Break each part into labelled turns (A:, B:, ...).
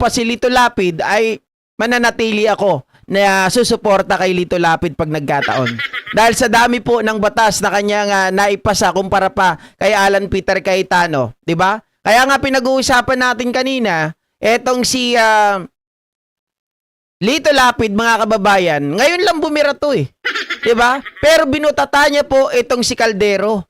A: pa si Lito Lapid ay mananatili ako na susuporta kay Lito Lapid pag nagkataon. Dahil sa dami po ng batas na kanyang naipasa kumpara pa kay Alan Peter Cayetano, 'di ba? Kaya nga pinag-uusapan natin kanina, etong si Lito Lapid, mga kababayan, ngayon lang bumira to eh. 'Di ba? Pero binutata niya po itong si Caldero.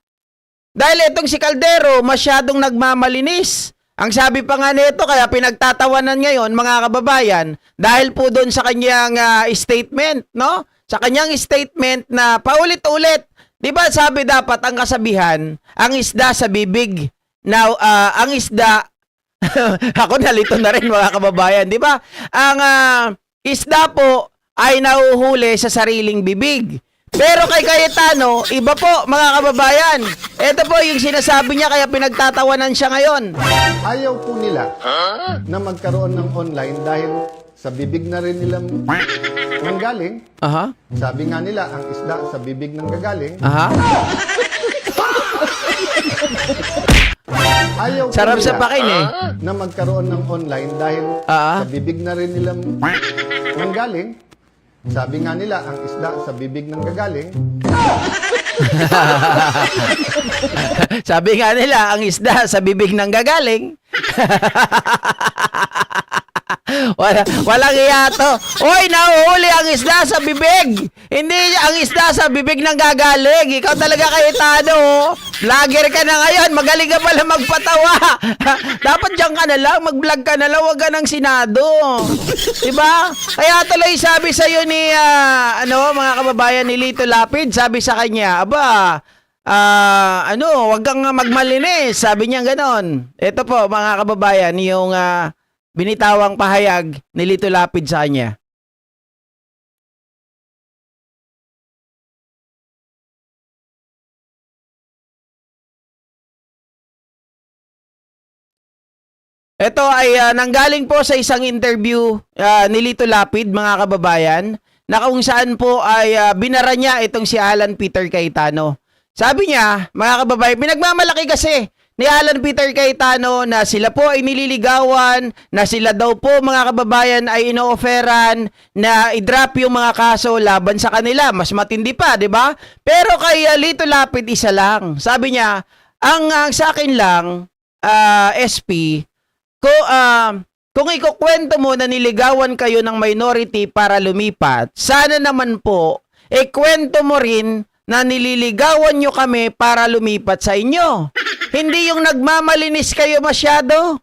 A: Dahil itong si Caldero masyadong nagmamalinis. Ang sabi pa nga nito, kaya pinagtatawanan ngayon mga kababayan, dahil po doon sa kanyang statement, no? Sa kanyang statement na paulit-ulit, 'di ba sabi dapat ang kasabihan, ang isda sa bibig. Now, ang isda ako nalito na rin mga kababayan, 'di ba? Ang isda po ay nahuhuli sa sariling bibig. Pero kay Cayetano, iba po mga kababayan. Ito po yung sinasabi niya kaya pinagtatawanan siya ngayon.
B: Ayaw po nila na magkaroon ng online dahil sa bibig na rin nilang nanggaling.
A: Aha.
B: Sabi nga nila, ang isda sa bibig nang gagaling.
A: Aha.
B: Ayaw po
A: Sarap
B: nila
A: sa pakin eh.
B: na magkaroon ng online dahil sa bibig na rin nilang nanggaling. Sabi nga nila, ang isda sa bibig nang gagaling.
A: Sabi nga nila, ang isda sa bibig nang gagaling. Walang iya to. Oy, nahuhuli ang isda sa bibig. Hindi ang isda sa bibig nang gagaling. Ikaw talaga Cayetano. Vlogger ka na ngayon. Magaling ka pala magpatawa. Dapat diyan ka na lang. Mag-vlog ka na lang. Huwag ka ng Senado. Diba? Kaya tuloy sabi sa'yo ni, mga kababayan ni Lito Lapid, sabi sa kanya, wag kang magmalinis. Sabi niya ganon. Ito po, mga kababayan, yung binitawang pahayag ni Lito Lapid sa kanya. Ito ay nanggaling po sa isang interview ni Lito Lapid, mga kababayan, na kung saan po ay binara niya itong si Alan Peter Cayetano. Sabi niya, mga kababayan, pinagmamalaki kasi ni Alan Peter Cayetano na sila po ay nililigawan, na sila daw po mga kababayan ay ino-offeran na i-drop yung mga kaso laban sa kanila. Mas matindi pa, di ba? Pero kay Lito Lapid, isa lang. Sabi niya, ang sa akin lang, SP, kung ikukwento mo na niligawan kayo ng minority para lumipat, sana naman po, kwento mo rin na nililigawan nyo kami para lumipat sa inyo. Hindi yung nagmamalinis kayo masyado.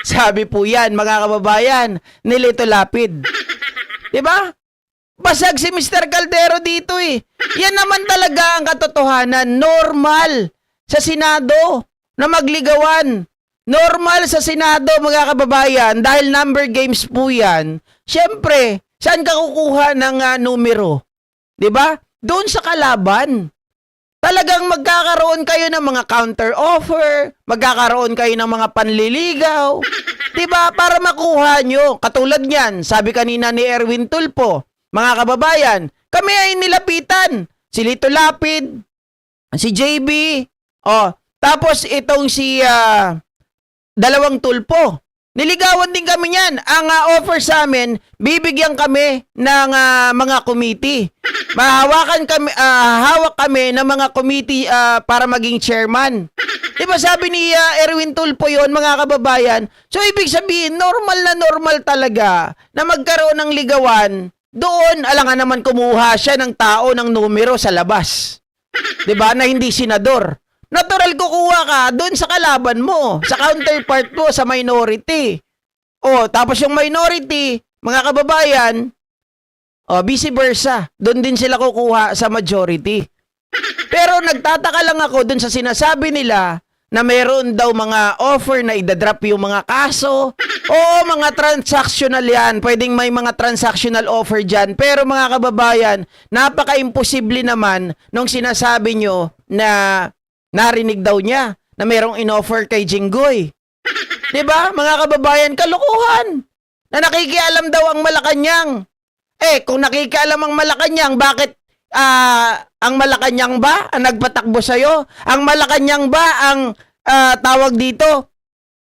A: Sabi po yan, mga kababayan, ni Lito Lapid. Diba? Basag si Mr. Caldero dito eh. Yan naman talaga ang katotohanan. Normal sa Senado na magligawan. Normal sa Senado, mga kababayan, dahil number games po yan. Siyempre, saan ka kukuha ng numero? Diba? Doon sa kalaban. Talagang magkakaroon kayo ng mga counter-offer, magkakaroon kayo ng mga panliligaw, diba? Para makuha nyo. Katulad niyan, sabi kanina ni Erwin Tulfo, mga kababayan, kami ay nilapitan. Si Lito Lapid, si JB, tapos itong si dalawang Tulfo. Niligawan din kami niyan. Ang offer sa amin, bibigyan kami ng mga committee. Hawak kami ng mga committee para maging chairman. Diba sabi ni Erwin Tulfo yun, mga kababayan? So ibig sabihin, normal talaga na magkaroon ng ligawan. Doon, alam nga naman kumuha siya ng tao ng numero sa labas. Diba? Na hindi senador. Natural kukuha ka doon sa kalaban mo, sa counterpart mo, sa minority. Tapos yung minority, mga kababayan, vice versa. Doon din sila kukuha sa majority. Pero nagtataka lang ako doon sa sinasabi nila na mayroon daw mga offer na idadrop yung mga kaso. Oo, mga transactional yan. Pwedeng may mga transactional offer dyan. Pero mga kababayan, napaka-imposible naman nung sinasabi nyo na narinig daw niya na mayroong in-offer kay Jinggoy. Diba, mga kababayan, kalukuhan. Na nakikialam daw ang Malacanang. Kung nakikialam ang Malacanang, bakit ang Malacanang ba ang nagpatakbo sa'yo? Ang Malacanang ba ang tawag dito?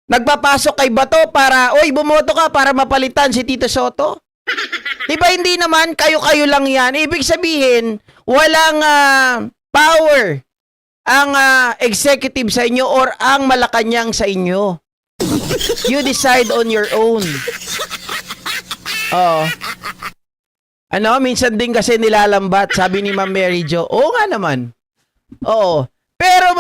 A: Nagpapasok kay Bato para, oy, bumoto ka para mapalitan si Tito Soto? Diba hindi naman, kayo-kayo lang yan. Ibig sabihin, walang power ang executive sa inyo or ang Malacanang sa inyo. You decide on your own. Oo. Minsan din kasi nilalambat, sabi ni Ma'am Mary Jo. Oo nga naman. Oo. Pero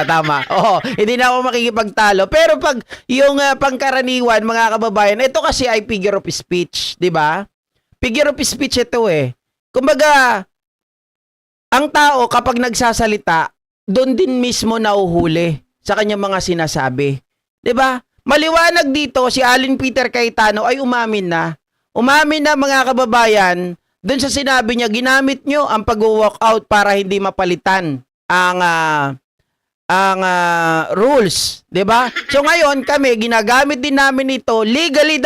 A: tama. Oo, hindi na ako makikipagtalo. Pero pag yung pangkaraniwan, mga kababayan, ito kasi ay figure of speech, di ba? Figure of speech ito eh. Kumbaga, ang tao kapag nagsasalita, doon din mismo nauhuli sa kanyang mga sinasabi. Di ba? Maliwanag dito, si Alan Peter Cayetano ay umamin na. Umamin na mga kababayan, doon sa sinabi niya, ginamit nyo ang pag-walk out para hindi mapalitan ang rules, 'di ba? So ngayon kami ginagamit din namin ito legally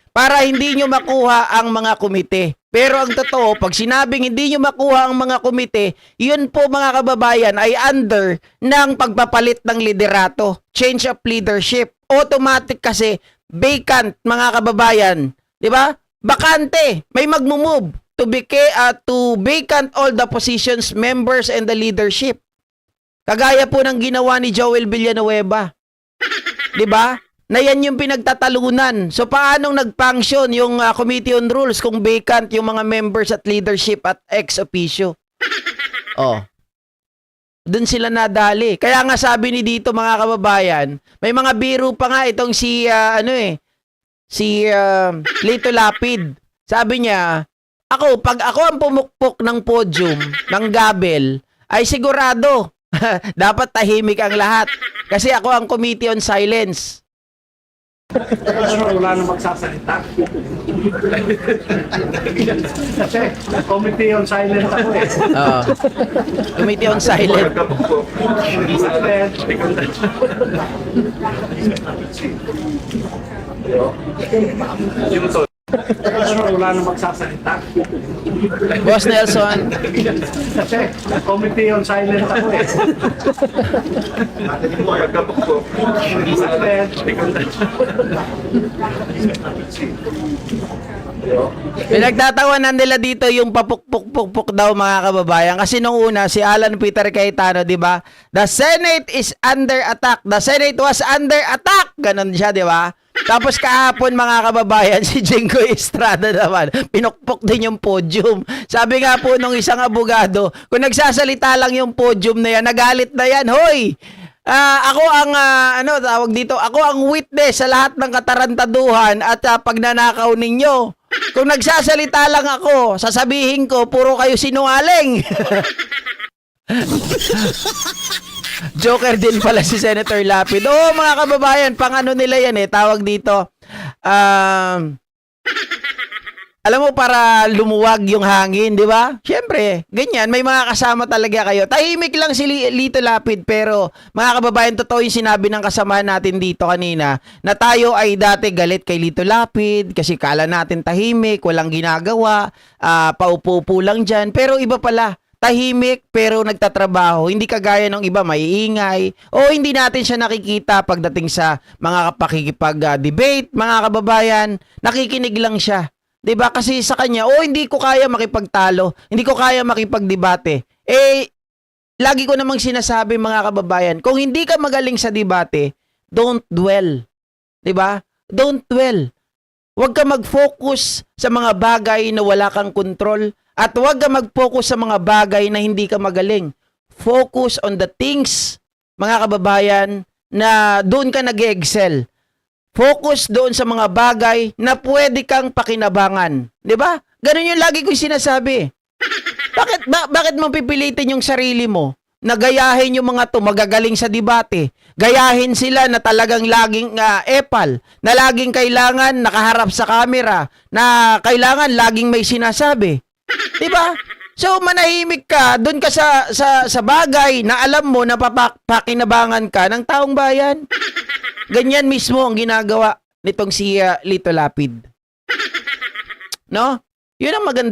A: para hindi nyo makuha ang mga komite. Pero ang totoo, pag sinabing hindi nyo makuha ang mga komite, yun po mga kababayan ay under ng pagpapalit ng liderato, change of leadership. Automatic kasi vacant mga kababayan, 'di ba? Bakante, may magmo-move to vacant all the positions, members, and the leadership. Kagaya po ng ginawa ni Joel Villanueva. 'Di ba? Na yan yung pinagtatalunan. So paanong nag-function yung Committee on Rules kung vacant yung mga members at leadership at ex officio? Oh. Doon sila nadali. Kaya nga sabi ni dito mga kababayan, may mga biro pa nga itong si Lito Lapid. Sabi niya, pag ako ang pumukpok ng podium, ng gabel, ay sigurado, dapat tahimik ang lahat. Kasi ako ang Committee on Silence.
C: Wala nang magsasalita. Kasi Committee on Silence ako eh.
A: Oo. Committee on Silence.
C: Wala nang magsasalita.
A: Boss Nelson.
C: Kasi Committee on Silence ako eh.
A: Pinagtatawanan nila dito yung papukpuk-pukpuk daw mga kababayan. Kasi nung una, si Alan Peter Cayetano, di ba? The Senate is under attack. The Senate was under attack. Ganon siya, di ba? Tapos kahapon mga kababayan, si Jingo Estrada naman, pinukpok din yung podium. Sabi nga po nung isang abogado, kung nagsasalita lang yung podium na yan, nagalit na yan, hoy! Ako ang, tawag dito, ako ang witness sa lahat ng katarantaduhan at pagnanakaw ninyo. Kung nagsasalita lang ako, sasabihin ko, puro kayo sinungaling. Joker din pala si Senator Lapid. Oo, mga kababayan, pang ano nila yan tawag dito. Alam mo, para lumuwag yung hangin, di ba? Siyempre, ganyan, may mga kasama talaga kayo. Tahimik lang si Lito Lapid, pero mga kababayan, totoo yung sinabi ng kasamahan natin dito kanina, na tayo ay dati galit kay Lito Lapid, kasi kala natin tahimik, walang ginagawa, paupo-upo lang dyan, pero iba pala. Tahimik pero nagtatrabaho. Hindi kagaya ng iba maiingay o hindi natin siya nakikita pagdating sa mga pakikipag-debate, mga kababayan. Nakikinig lang siya. 'Di ba? Kasi sa kanya, hindi ko kaya makipagtalo, hindi ko kaya makipagdebate. Lagi ko namang sinasabi mga kababayan, kung hindi ka magaling sa debate, don't dwell. 'Di ba? Don't dwell. Huwag ka mag-focus sa mga bagay na wala kang kontrol. At huwag ka mag-focus sa mga bagay na hindi ka magaling. Focus on the things, mga kababayan, na doon ka nag-excel. Focus doon sa mga bagay na pwede kang pakinabangan. 'Di ba? Ganun yung lagi ko sinasabi. Bakit mo pipilitin yung sarili mo? Nagayahin yung mga to, magagaling sa debate. Gayahin sila na talagang laging epal, na laging kailangan nakaharap sa camera, na kailangan laging may sinasabi. 'Di ba? So manahimik ka, doon ka sa bagay na alam mo na pakinabangan ka ng taong bayan. Ganyan mismo ang ginagawa nitong si Lito Lapid. No? 'Yun ang maganda.